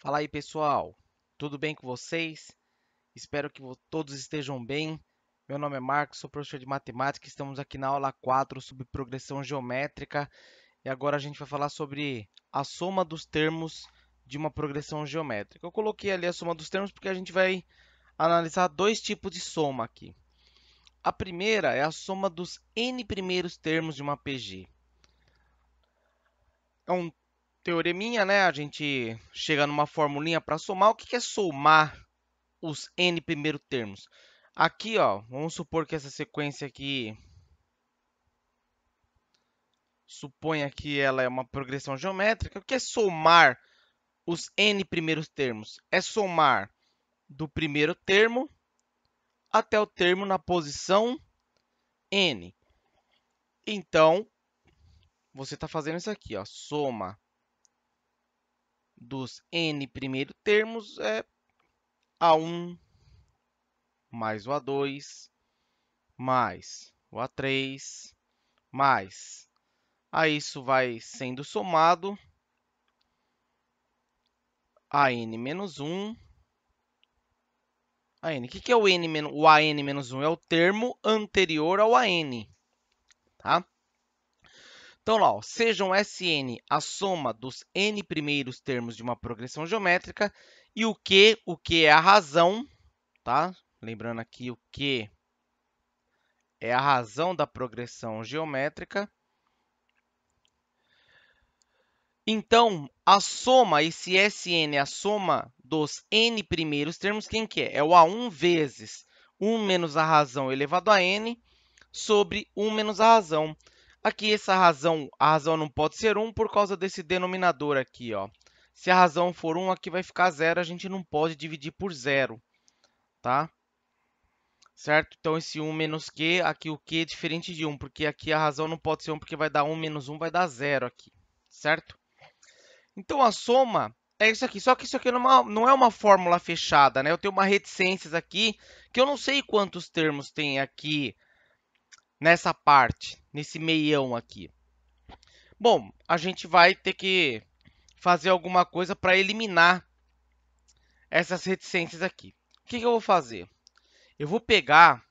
Fala aí, pessoal. Tudo bem com vocês? Espero que todos estejam bem. Meu nome é Marcos, sou professor de matemática. Estamos aqui na aula 4 sobre progressão geométrica e agora a gente vai falar sobre a soma dos termos de uma progressão geométrica. Eu coloquei ali a soma dos termos porque a gente vai analisar dois tipos de soma aqui. A primeira é a soma dos n primeiros termos de uma PG. É um teoreminha, né? A gente chega numa formulinha para somar. O que é somar os n primeiros termos? Aqui, ó, vamos supor que essa sequência aqui, suponha que ela é uma progressão geométrica. O que é somar os n primeiros termos? É somar do primeiro termo até o termo na posição n. Então, você está fazendo isso aqui, ó, soma dos n primeiros termos é A1 mais o A2 mais o A3 mais. Aí isso vai sendo somado a n menos 1 a n. O que é o AN menos 1? É o termo anterior ao AN, tá? Então, lá, ó, sejam Sn a soma dos n primeiros termos de uma progressão geométrica e o que é a razão, tá? Lembrando aqui o que é a razão da progressão geométrica. Então, a soma, esse Sn, a soma dos n primeiros termos, quem que é? É o A1 vezes 1 menos a razão elevado a n sobre 1 menos a razão. Aqui, a razão não pode ser 1 por causa desse denominador aqui, ó. Se a razão for 1, aqui vai ficar 0, a gente não pode dividir por 0, tá? Certo? Então, esse 1 menos q, aqui o q é diferente de 1, porque aqui a razão não pode ser 1, porque vai dar 1 menos 1, vai dar 0 aqui, certo? Então, a soma é isso aqui, só que isso aqui não é uma fórmula fechada, né? Eu tenho uma reticências aqui, que eu não sei quantos termos tem aqui nessa parte, nesse meião aqui. Bom, a gente vai ter que fazer alguma coisa para eliminar essas reticências aqui. O que eu vou fazer? Eu vou pegar,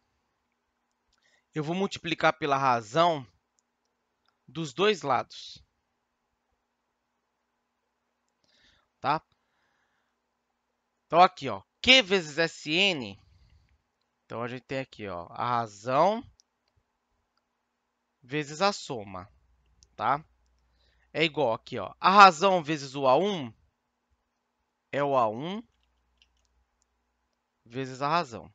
eu vou multiplicar pela razão dos dois lados, tá? Então, aqui, ó, Q vezes Sn. Então, a gente tem aqui, ó, a razão vezes a soma, tá? É igual aqui, ó, a razão vezes o A1 é o A1 vezes a razão.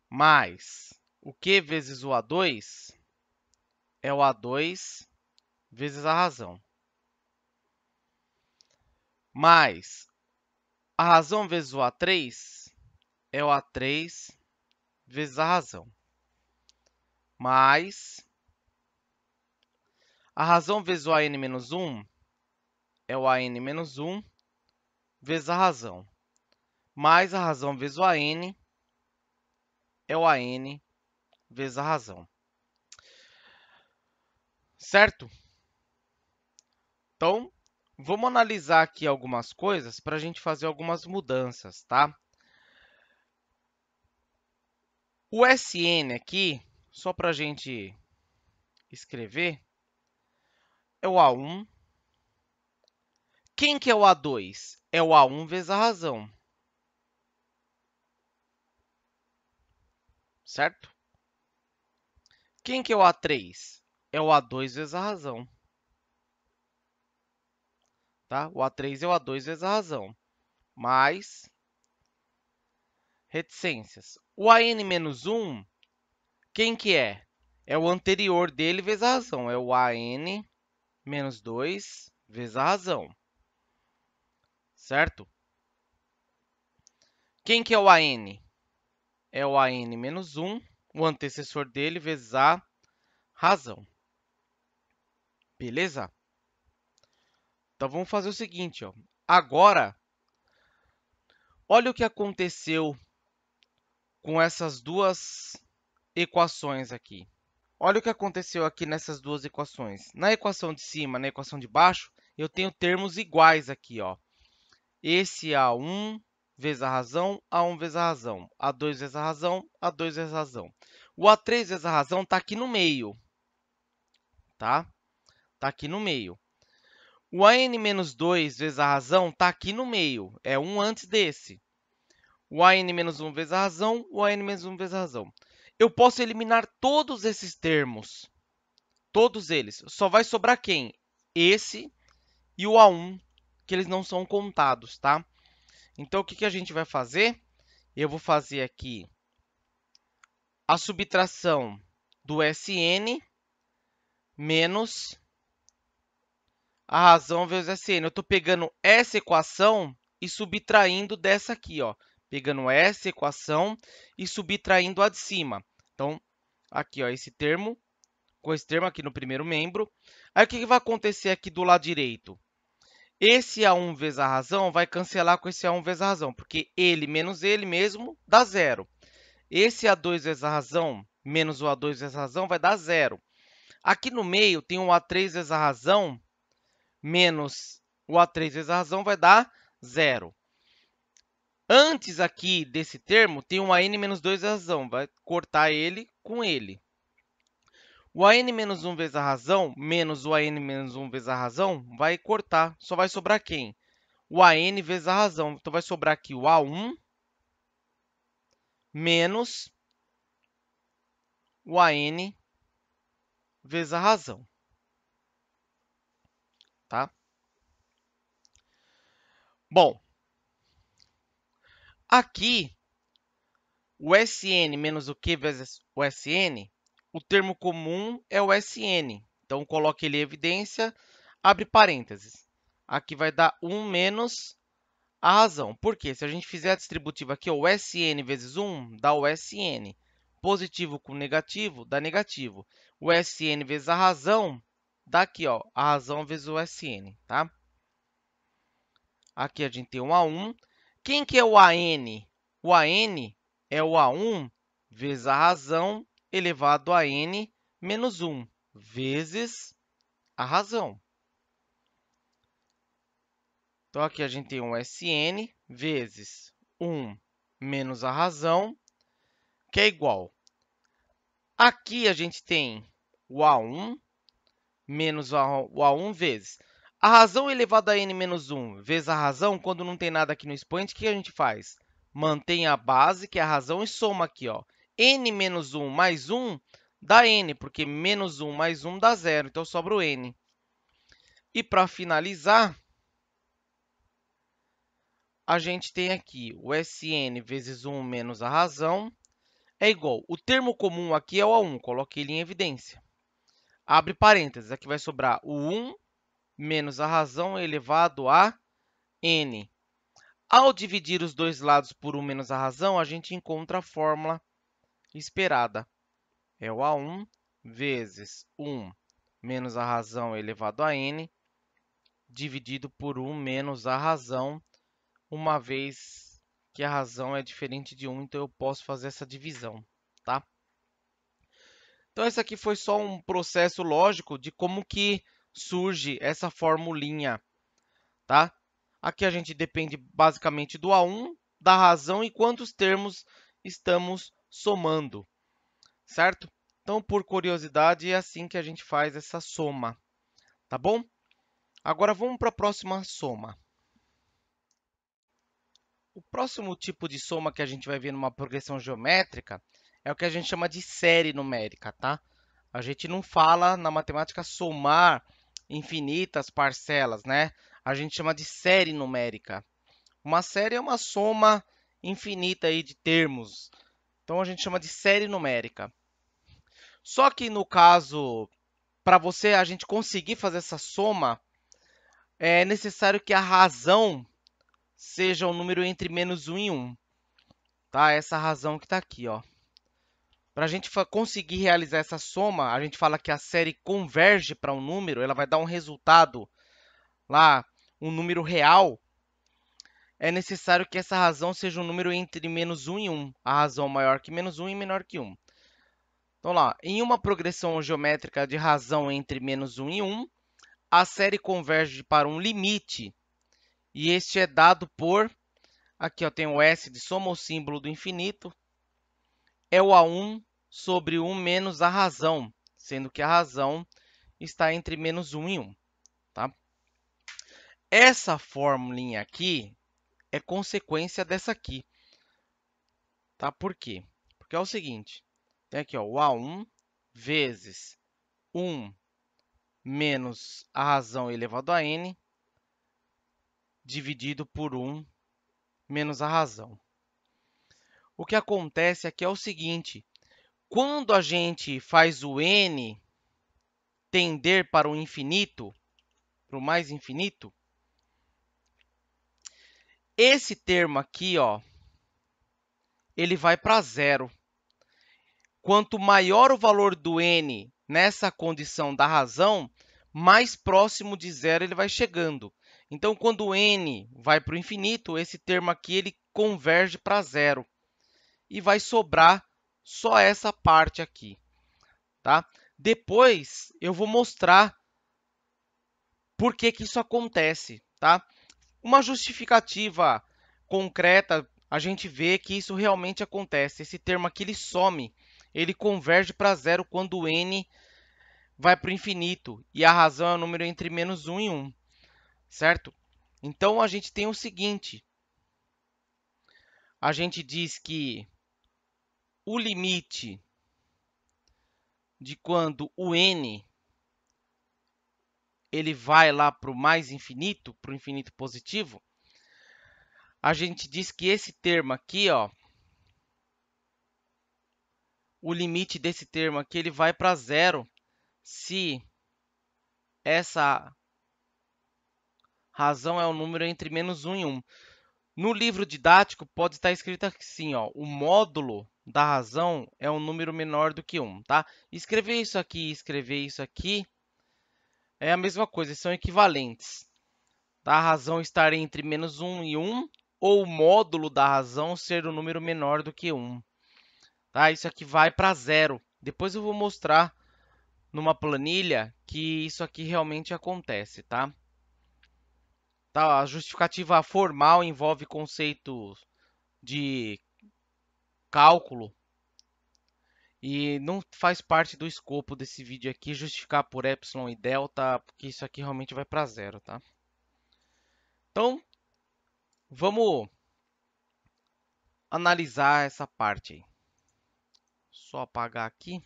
Mais o Q vezes o A2 é o A2 vezes a razão. Mais a razão vezes o A3 é o A3 vezes a razão. Mais a razão vezes o AN menos 1 é o AN menos 1 vezes a razão. Mais a razão vezes o AN é o AN vezes a razão. Certo? Então, vamos analisar aqui algumas coisas para a gente fazer algumas mudanças, tá? O Sn aqui, só para a gente escrever, é o A1. Quem que é o A2? É o A1 vezes a razão. Certo? Quem que é o A3? É o A2 vezes a razão. Tá? O A3 é o A2 vezes a razão. Mais reticências. O AN menos 1, quem que é? É o anterior dele vezes a razão. É o AN menos 2 vezes a razão. Certo? Quem que é o AN? É o AN menos 1, o antecessor dele, vezes a razão. Beleza? Então, vamos fazer o seguinte, ó. Agora, olha o que aconteceu com essas duas equações aqui. Olha o que aconteceu aqui nessas duas equações. Na equação de cima, na equação de baixo, eu tenho termos iguais aqui, ó. Esse A1 vezes a razão, A1 vezes a razão, A2 vezes a razão, A2 vezes a razão. O A3 vezes a razão está aqui no meio, tá? Está aqui no meio. O AN-2 vezes a razão está aqui no meio, é um antes desse. O AN-1 vezes a razão, o AN-1 vezes a razão. Eu posso eliminar todos esses termos, todos eles. Só vai sobrar quem? Esse e o A1, que eles não são contados, tá? Então, o que a gente vai fazer? Eu vou fazer aqui a subtração do SN menos a razão vezes SN. Eu estou pegando essa equação e subtraindo dessa aqui, ó. Pegando essa equação e subtraindo a de cima. Então, aqui, ó, esse termo, com esse termo aqui no primeiro membro. Aí, o que vai acontecer aqui do lado direito? Esse A1 vezes a razão vai cancelar com esse A1 vezes a razão, porque ele menos ele mesmo dá zero. Esse A2 vezes a razão menos o A2 vezes a razão vai dar zero. Aqui no meio tem um A3 vezes a razão menos o A3 vezes a razão vai dar zero. Antes aqui desse termo tem um AN menos 2 vezes a razão, vai cortar ele com ele. O AN menos 1 vezes a razão menos o AN menos 1 vezes a razão vai cortar, só vai sobrar quem? O AN vezes a razão. Então, vai sobrar aqui o A1 menos o AN vezes a razão, tá? Bom, aqui, o SN menos o Q vezes o SN, o termo comum é o SN. Então, coloque ele em evidência, abre parênteses. Aqui vai dar 1 menos a razão. Por quê? Se a gente fizer a distributiva aqui, ó, o SN vezes 1 dá o SN. Positivo com negativo dá negativo. O SN vezes a razão dá aqui, ó, a razão vezes o SN, tá? Aqui a gente tem um A1. Quem que é o AN? O AN é o A1 vezes a razão elevado a N menos 1 vezes a razão. Então, aqui a gente tem um SN vezes 1 menos a razão, que é igual. Aqui a gente tem o A1 menos o A1 vezes. A razão elevada a N menos 1 vezes a razão, quando não tem nada aqui no expoente, o que a gente faz? Mantém a base, que é a razão, e soma aqui, ó. N menos 1 mais 1 dá N, porque menos 1 mais 1 dá zero, então sobra o N. E para finalizar, a gente tem aqui o SN vezes 1 menos a razão é igual. O termo comum aqui é o A1, coloquei ele em evidência. Abre parênteses, aqui vai sobrar o 1 menos a razão elevado a N. Ao dividir os dois lados por 1 menos a razão, a gente encontra a fórmula esperada. É o A1 vezes 1 menos a razão elevado a N, dividido por 1 menos a razão, uma vez que a razão é diferente de 1, então eu posso fazer essa divisão, tá? Então, esse aqui foi só um processo lógico de como que surge essa formulinha, tá? Aqui a gente depende basicamente do A1, da razão e quantos termos estamos somando, certo? Então, por curiosidade, é assim que a gente faz essa soma, tá bom? Agora, vamos para a próxima soma. O próximo tipo de soma que a gente vai ver numa progressão geométrica é o que a gente chama de série numérica, tá? A gente não fala na matemática somar infinitas parcelas, né? A gente chama de série numérica. Uma série é uma soma infinita aí de termos. Então, a gente chama de série numérica. Só que, no caso, para a gente conseguir fazer essa soma, é necessário que a razão seja um número entre menos 1 e 1. Tá? Essa razão que está aqui, ó. Para a gente conseguir realizar essa soma, a gente fala que a série converge para um número, ela vai dar um resultado lá, um número real. É necessário que essa razão seja um número entre menos 1 e 1. A razão maior que menos 1 e menor que 1. Então, lá, em uma progressão geométrica de razão entre menos 1 e 1, a série converge para um limite, e este é dado por, aqui ó, tem o S de soma ou símbolo do infinito, é o A1 sobre 1 menos a razão, sendo que a razão está entre menos 1 e 1. Tá? Essa formulinha aqui é consequência dessa aqui. Tá? Por quê? Porque é o seguinte, tem aqui ó, o A1 vezes 1 menos a razão elevado a n, dividido por 1 menos a razão. O que acontece aqui é o seguinte, quando a gente faz o n tender para o infinito, para o mais infinito, esse termo aqui, ó, ele vai para zero. Quanto maior o valor do n nessa condição da razão, mais próximo de zero ele vai chegando. Então, quando o n vai para o infinito, esse termo aqui ele converge para zero. E vai sobrar só essa parte aqui. Tá? Depois, eu vou mostrar por que isso acontece. Tá? Uma justificativa concreta, a gente vê que isso realmente acontece. Esse termo aqui ele some, ele converge para zero quando o n vai para o infinito, e a razão é o número entre menos 1 e 1, certo? Então, a gente tem o seguinte, a gente diz que o limite de quando o n ele vai lá para o mais infinito, para o infinito positivo, a gente diz que esse termo aqui, ó, o limite desse termo aqui ele vai para zero se essa razão é o número entre menos 1 e 1. No livro didático, pode estar escrito assim, ó, o módulo da razão é um número menor do que 1. Tá? Escrever isso aqui e escrever isso aqui é a mesma coisa, são equivalentes. Tá? A razão estar entre menos 1 e 1, ou o módulo da razão ser um número menor do que 1. Tá? Isso aqui vai para zero. Depois eu vou mostrar numa planilha que isso aqui realmente acontece. Tá? Tá? A justificativa formal envolve conceitos de cálculo e não faz parte do escopo desse vídeo aqui justificar por epsilon e delta, porque isso aqui realmente vai para zero. Tá? Então, vamos analisar essa parte aí. Só apagar aqui.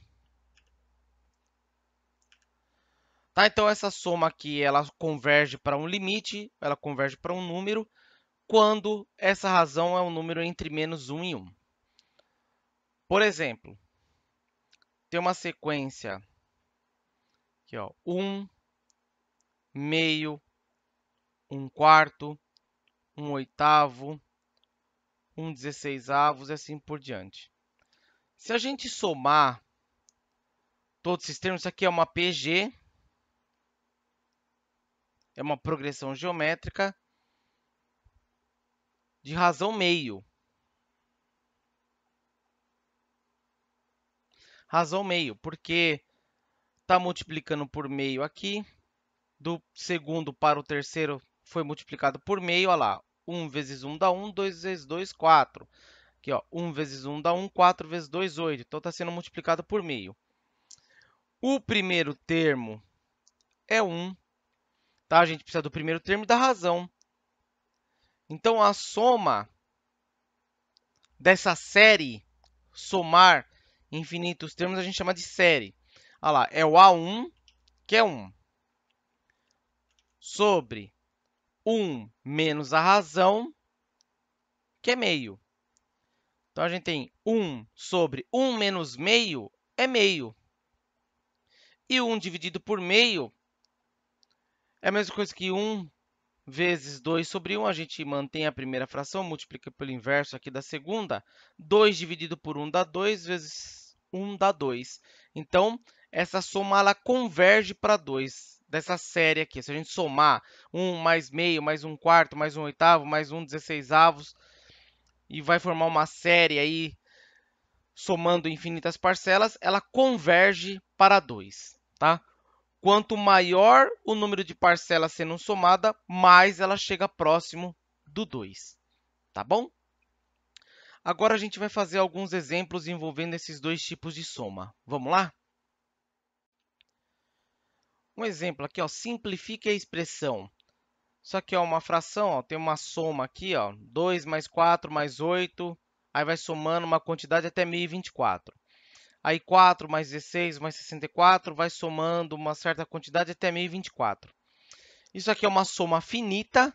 Tá, então, essa soma aqui, ela converge para um limite, ela converge para um número, quando essa razão é um número entre menos 1 e 1. Por exemplo, tem uma sequência aqui, ó, 1, meio, 1 quarto, 1 oitavo, 1 16avos e assim por diante. Se a gente somar todos esses termos, isso aqui é uma PG, é uma progressão geométrica de razão meio. Razão meio, porque está multiplicando por meio aqui, do segundo para o terceiro foi multiplicado por meio, olha lá, 1 vezes 1 dá 1, 2 vezes 2, 4. Aqui, ó, 1 vezes 1 dá 1, 4 vezes 2, 8. Então, está sendo multiplicado por meio. O primeiro termo é 1. Tá? A gente precisa do primeiro termo e da razão. Então, a soma dessa série, somar infinitos termos, a gente chama de série. Olha lá, é o A1, que é 1, sobre 1 menos a razão, que é meio. Então, a gente tem 1 sobre 1 menos meio é meio. E 1 dividido por meio é a mesma coisa que 1 vezes 2 sobre 1. A gente mantém a primeira fração, multiplica pelo inverso aqui da segunda. 2 dividido por 1 dá 2, vezes 1 dá 2. Então, essa soma ela converge para 2, dessa série aqui. Se a gente somar 1 mais meio, mais 1 quarto, mais 1 oitavo, mais 1 16avos, e vai formar uma série aí, somando infinitas parcelas, ela converge para 2. Tá? quanto maior o número de parcelas sendo somada, mais ela chega próximo do 2, tá bom? Agora a gente vai fazer alguns exemplos envolvendo esses dois tipos de soma. Vamos lá? Um exemplo aqui, ó, simplifique a expressão. Isso aqui é uma fração, ó, tem uma soma aqui, ó, 2 mais 4 mais 8, aí vai somando uma quantidade até 1024. Aí 4 mais 16 mais 64 vai somando uma certa quantidade até 1024. Isso aqui é uma soma finita,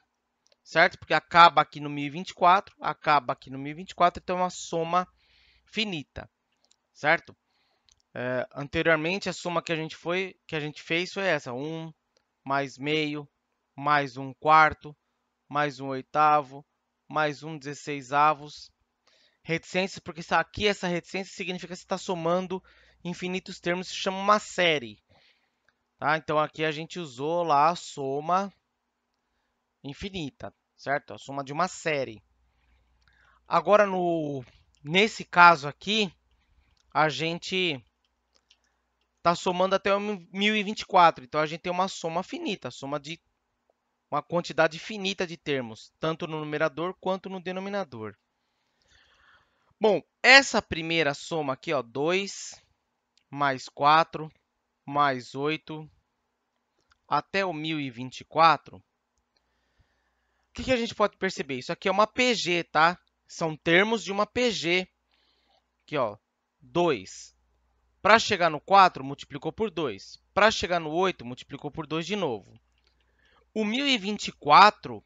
certo? Porque acaba aqui no 1024, acaba aqui no 1024, então é uma soma finita, certo? Anteriormente, a soma que a gente fez foi essa: 1 mais meio, mais 1/4, mais 1/8, mais 1/16. Reticências, porque aqui essa reticência significa que você está somando infinitos termos, se chama uma série. Tá? Então, aqui a gente usou lá a soma infinita, certo? A soma de uma série. Agora, nesse caso aqui, a gente está somando até o 1024. Então, a gente tem uma soma finita, soma de uma quantidade finita de termos, tanto no numerador quanto no denominador. Bom, essa primeira soma aqui, ó, 2 mais 4 mais 8 até o 1024, o que a gente pode perceber? Isso aqui é uma PG, tá? São termos de uma PG. Aqui, ó, 2. Para chegar no 4, multiplicou por 2. Para chegar no 8, multiplicou por 2 de novo. O 1024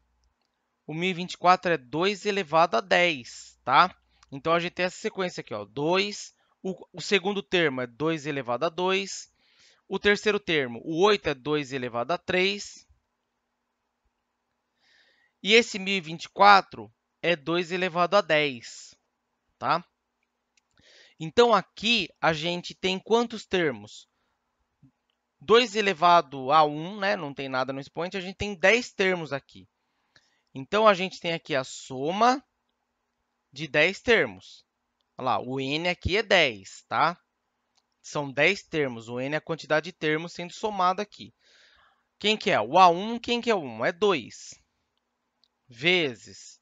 é 2 elevado a 10, tá? Então, a gente tem essa sequência aqui, ó, 2. O segundo termo é 2 elevado a 2. O terceiro termo, o 8 é 2 elevado a 3. E esse 1024 é 2 elevado a 10, tá? Então, aqui a gente tem quantos termos? 2 elevado a 1, né? Não tem nada no expoente, a gente tem 10 termos aqui. Então, a gente tem aqui a soma de 10 termos. Olha lá, o n aqui é 10, tá? São 10 termos, o n é a quantidade de termos sendo somado aqui. Quem que é? O A1, quem que é 1? É 2. Vezes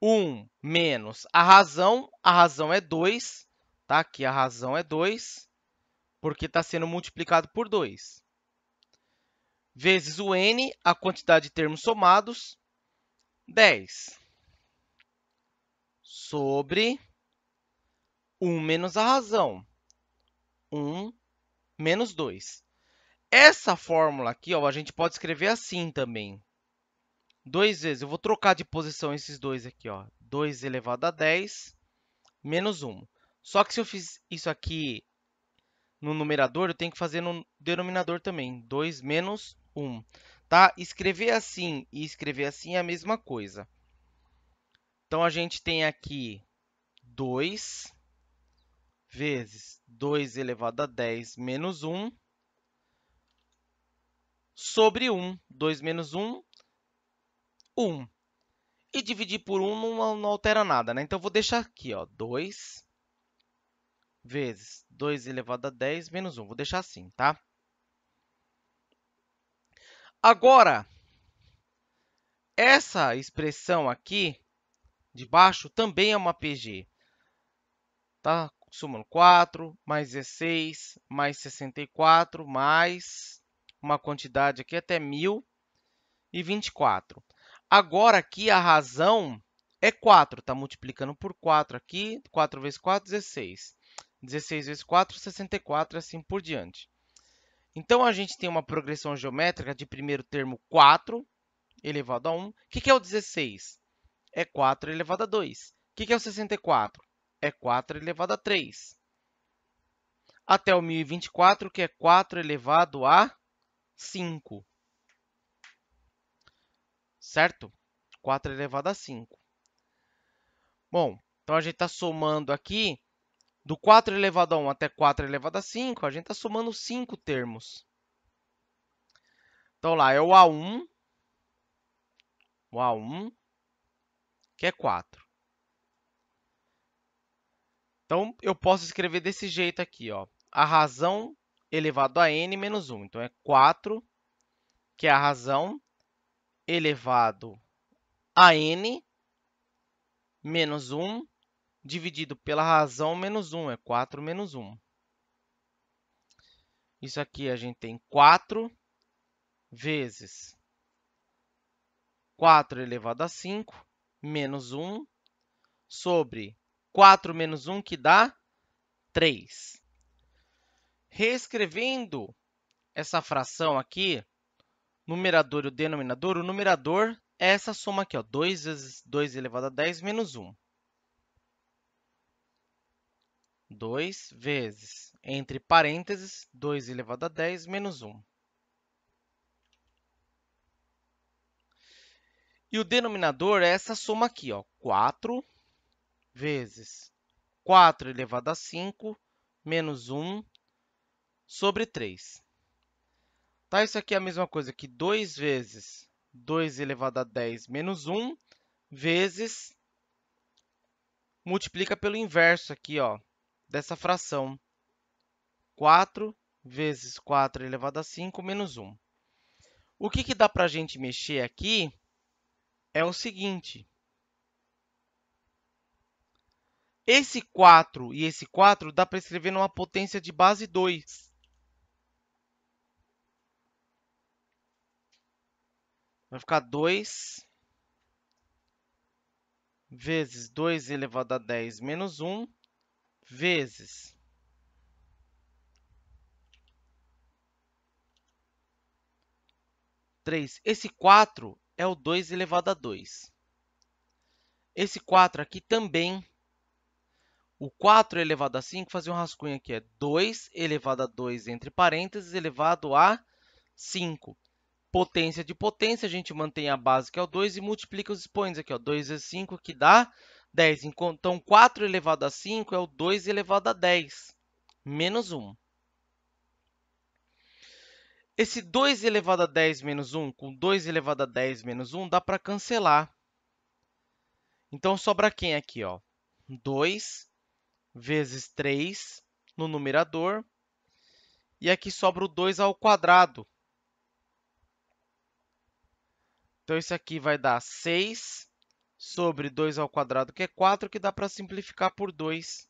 1 menos a razão é 2, tá? Aqui a razão é 2, porque está sendo multiplicado por 2. Vezes o n, a quantidade de termos somados, 10. Sobre 1 menos a razão, 1 menos 2. Essa fórmula aqui, ó, a gente pode escrever assim também. 2 vezes, eu vou trocar de posição esses dois aqui, ó. 2 elevado a 10 menos 1. Só que se eu fiz isso aqui no numerador, eu tenho que fazer no denominador também. 2 menos 1. Tá? Escrever assim e escrever assim é a mesma coisa. Então, a gente tem aqui 2 vezes 2 elevado a 10 menos 1 sobre 1. 2 menos 1, 1. E dividir por 1 não altera nada, né? Então, eu vou deixar aqui, ó, 2 vezes 2 elevado a 10 menos 1. Vou deixar assim, tá? Agora, essa expressão aqui de baixo também é uma PG. Tá? Somando 4, mais 16, mais 64, mais uma quantidade aqui até 1024. Agora, aqui, a razão é 4. Está multiplicando por 4 aqui. 4 vezes 4, 16. 16 vezes 4, 64, e assim por diante. Então, a gente tem uma progressão geométrica de primeiro termo 4 elevado a 1. O que é o 16? É 4 elevado a 2. O que é o 64? É 4 elevado a 3. Até o 1024, que é 4 elevado a 5. Certo? 4 elevado a 5. Bom, então a gente está somando aqui, do 4 elevado a 1 até 4 elevado a 5, a gente está somando 5 termos. Então, lá é o A1, que é 4. Então, eu posso escrever desse jeito aqui, ó. A razão elevado a n menos 1. Então, é 4, que é a razão, elevado a n menos 1, dividido pela razão menos 1. É 4 menos 1. Isso aqui a gente tem 4 vezes 4 elevado a 5 menos 1 sobre 4 menos 1, que dá 3. Reescrevendo essa fração aqui, numerador e o numerador é essa soma aqui, ó, 2 vezes 2 elevado a 10 menos 1. 2 vezes, entre parênteses, 2 elevado a 10 menos 1. E o denominador é essa soma aqui, ó, 4 vezes 4 elevado a 5 menos 1 sobre 3. Tá, isso aqui é a mesma coisa que 2 vezes 2 elevado a 10 menos 1 vezes, multiplica pelo inverso aqui, ó, dessa fração. 4 vezes 4 elevado a 5 menos 1. O que dá para a gente mexer aqui é o seguinte. Esse 4 e esse 4 dá para escrever numa potência de base 2. Vai ficar 2 vezes 2 elevado a 10 menos 1 vezes 3. Esse 4 é o 2 elevado a 2. Esse 4 aqui também. O 4 elevado a 5, fazer um rascunho aqui, é 2 elevado a 2, entre parênteses, elevado a 5. Potência de potência, a gente mantém a base, que é o 2, e multiplica os expoentes aqui, ó, 2 vezes 5, que dá 10. Então, 4 elevado a 5 é o 2 elevado a 10, menos 1. Esse 2 elevado a 10 menos 1 com 2 elevado a 10 menos 1 dá para cancelar. Então, sobra quem aqui, ó? 2 vezes 3 no numerador. E aqui sobra o 2 ao quadrado. Então, isso aqui vai dar 6 sobre 2 ao quadrado, que é 4, que dá para simplificar por 2,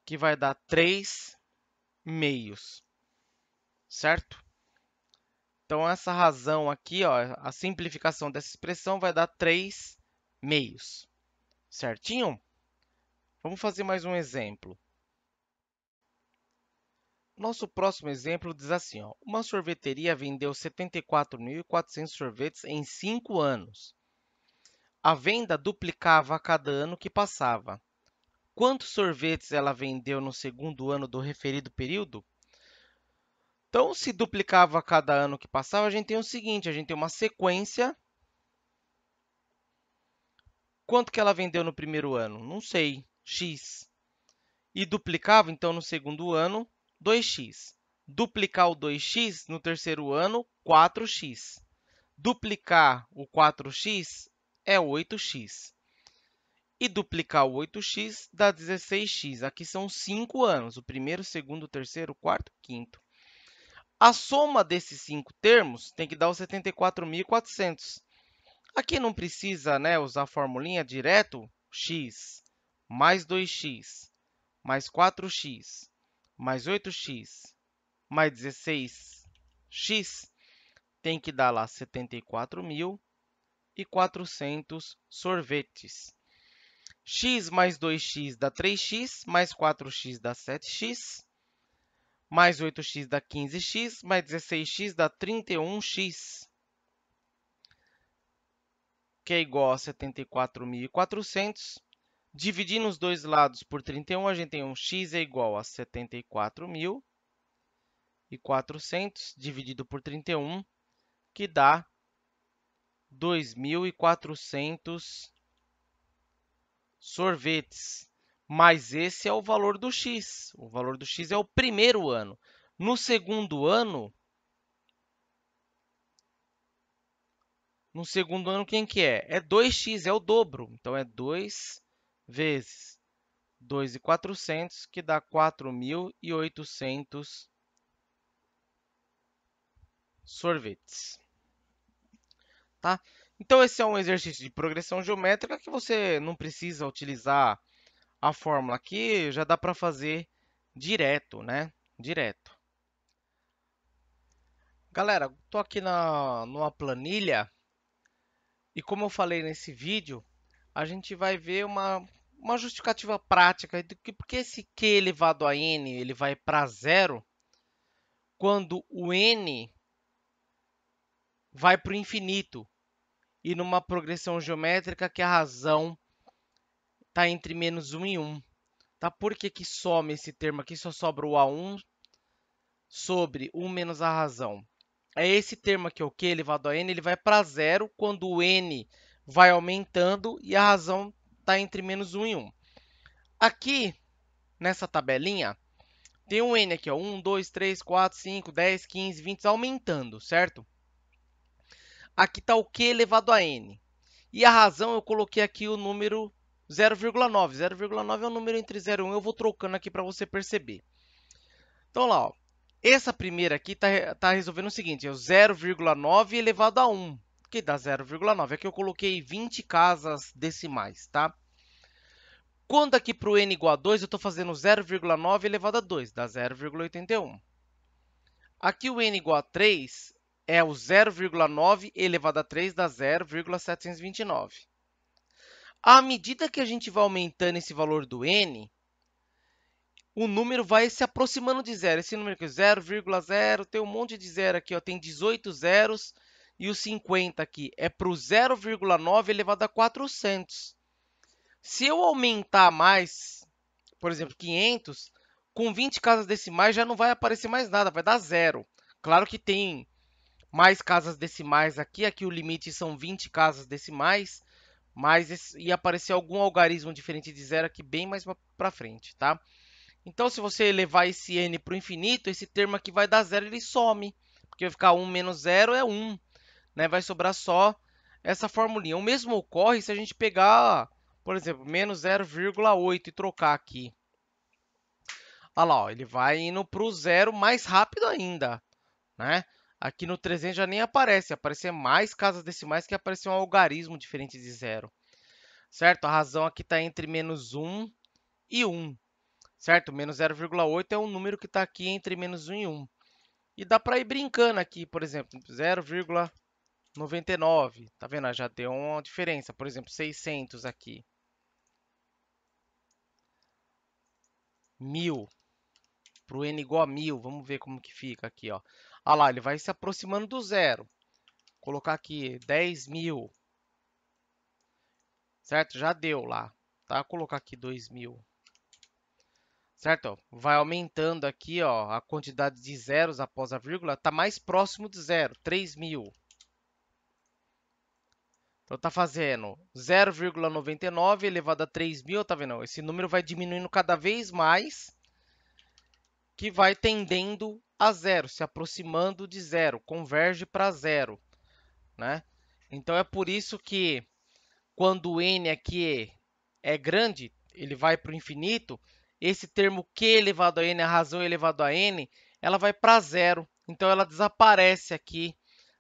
que vai dar 3 meios, certo? Então, essa razão aqui, ó, a simplificação dessa expressão vai dar 3 meios, certinho? Vamos fazer mais um exemplo. Nosso próximo exemplo diz assim, ó, uma sorveteria vendeu 74.400 sorvetes em 5 anos. A venda duplicava a cada ano que passava. Quantos sorvetes ela vendeu no segundo ano do referido período? Então, se duplicava a cada ano que passava, a gente tem o seguinte, a gente tem uma sequência. Quanto que ela vendeu no primeiro ano? Não sei, x. E duplicava, então, no segundo ano, 2x. Duplicar o 2x no terceiro ano, 4x. Duplicar o 4x é 8x. E duplicar o 8x dá 16x. Aqui são 5 anos, o primeiro, segundo, terceiro, quarto, quinto. A soma desses 5 termos tem que dar os 74.400. Aqui não precisa, né, usar a formulinha direto, x mais 2x mais 4x mais 8x mais 16x tem que dar lá 74.400 sorvetes. X mais 2x dá 3x, mais 4x dá 7x, mais 8x dá 15x, mais 16x dá 31x, que é igual a 74.400. Dividindo os dois lados por 31, a gente tem um x é igual a 74.400 dividido por 31, que dá 2.400 sorvetes. Mas esse é o valor do x. O valor do x é o primeiro ano. No segundo ano, quem que é? É 2x, é o dobro. Então, é 2 vezes 2.400, que dá 4.800 sorvetes. Tá? Então, esse é um exercício de progressão geométrica que você não precisa utilizar a fórmula aqui, já dá para fazer direto, né? Direto. Galera, estou aqui numa planilha e como eu falei nesse vídeo, a gente vai ver uma justificativa prática do que porque esse q elevado a n ele vai para zero quando o n vai para o infinito e numa progressão geométrica que a razão está entre menos 1 e 1. Tá? Por que que some esse termo aqui? Só sobra o A1 sobre 1 menos a razão. É esse termo aqui, o q elevado a n, ele vai para zero quando o n vai aumentando e a razão está entre menos 1 e 1. Aqui, nessa tabelinha, tem um n aqui, ó, 1, 2, 3, 4, 5, 10, 15, 20, aumentando, certo? Aqui está o q elevado a n. E a razão, eu coloquei aqui o número 0,9. 0,9 é um número entre 0 e 1. Eu vou trocando aqui para você perceber. Então, lá, ó, essa primeira aqui está resolvendo o seguinte, é o 0,9 elevado a 1, que dá 0,9. Aqui eu coloquei 20 casas decimais, tá? Quando aqui para o n igual a 2, eu estou fazendo 0,9 elevado a 2, dá 0,81. Aqui o n igual a 3 é o 0,9 elevado a 3, dá 0,729. À medida que a gente vai aumentando esse valor do n, o número vai se aproximando de zero. Esse número aqui, 0,0, tem um monte de zero aqui, ó, tem 18 zeros e o 50 aqui é para o 0,9 elevado a 400. Se eu aumentar mais, por exemplo, 500, com 20 casas decimais já não vai aparecer mais nada, vai dar zero. Claro que tem mais casas decimais aqui, aqui o limite são 20 casas decimais, mas ia aparecer algum algarismo diferente de zero aqui bem mais para frente, tá? Então, se você levar esse n para o infinito, esse termo aqui vai dar zero, ele some. Porque vai ficar 1 menos 0 é 1. Né? Vai sobrar só essa formulinha. O mesmo ocorre se a gente pegar, por exemplo, menos 0,8 e trocar aqui. Olha lá, ó, ele vai indo para o zero mais rápido ainda. Né? Aqui no 300 já nem aparece. Aparecer mais casas decimais que aparecer um algarismo diferente de zero. Certo? A razão aqui está entre menos 1 e 1. Certo? Menos 0,8 é um número que está aqui entre menos 1 e 1. E dá para ir brincando aqui, por exemplo, 0,99. Tá vendo? Já deu uma diferença. Por exemplo, 600 aqui. 1000. Para o n igual a 1000. Vamos ver como que fica aqui. Ó. Olha lá, ele vai se aproximando do zero. Vou colocar aqui 10.000. Certo? Já deu lá. Tá? Vou colocar aqui 2.000. Certo? Vai aumentando aqui, ó, a quantidade de zeros após a vírgula, está mais próximo de zero, 3.000. Então, está fazendo 0,99 elevado a 3.000, tá vendo? Esse número vai diminuindo cada vez mais, que vai tendendo a zero, se aproximando de zero, converge para zero, né? Então, é por isso que quando o n aqui é grande, ele vai para o infinito, esse termo q elevado a n, a razão elevado a n, ela vai para zero. Então, ela desaparece aqui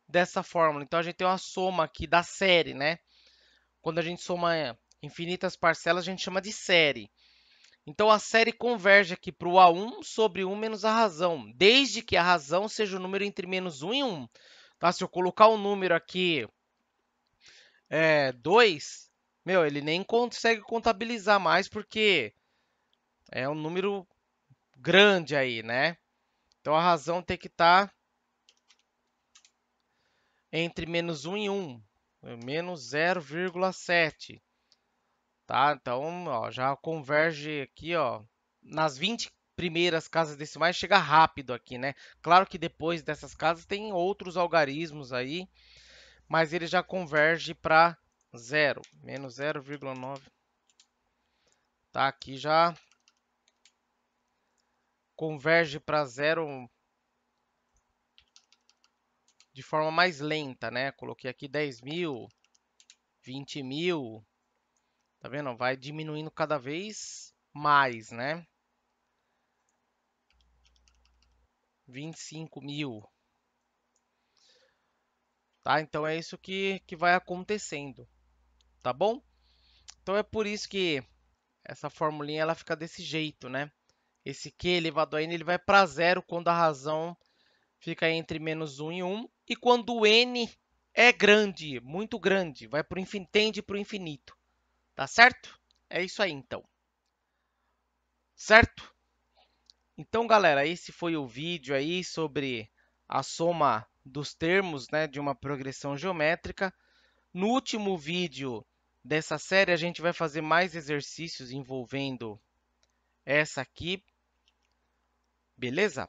dessa fórmula. Então, a gente tem uma soma aqui da série, né? Quando a gente soma infinitas parcelas, a gente chama de série. Então, a série converge aqui para o A1 sobre 1 menos a razão, desde que a razão seja o número entre menos 1 e 1. Tá? Se eu colocar um número aqui, 2, meu, ele nem consegue contabilizar mais, porque é um número grande aí, né? Então, a razão tem que estar entre menos 1 e 1, menos 0,7. Tá? Então, ó, já converge aqui, ó, nas 20 primeiras casas decimais, chega rápido aqui, né? Claro que depois dessas casas tem outros algarismos aí, mas ele já converge para zero, menos 0,9. Tá? Aqui já converge para zero de forma mais lenta, né? Coloquei aqui 10.000, 20.000, tá vendo? Vai diminuindo cada vez mais, né? 25.000. tá? Então é isso que vai acontecendo, tá bom? Então é por isso que essa formulinha ela fica desse jeito, né? Esse Q elevado a n ele vai para zero quando a razão fica entre menos 1 e 1. E quando o n é grande, muito grande, vai para o infinito, tende para o infinito. Tá certo? É isso aí, então. Certo? Então, galera, esse foi o vídeo aí sobre a soma dos termos, né, de uma progressão geométrica. No último vídeo dessa série, a gente vai fazer mais exercícios envolvendo essa aqui, beleza?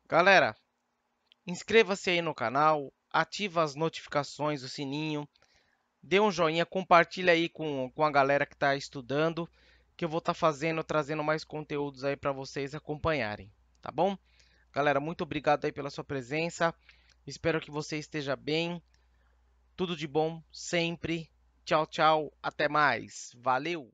Galera, inscreva-se aí no canal, ativa as notificações, o sininho, dê um joinha, compartilha aí com a galera que está estudando, que eu vou estar trazendo mais conteúdos aí para vocês acompanharem, tá bom? Galera, muito obrigado aí pela sua presença, espero que você esteja bem, tudo de bom sempre, tchau, tchau, até mais, valeu!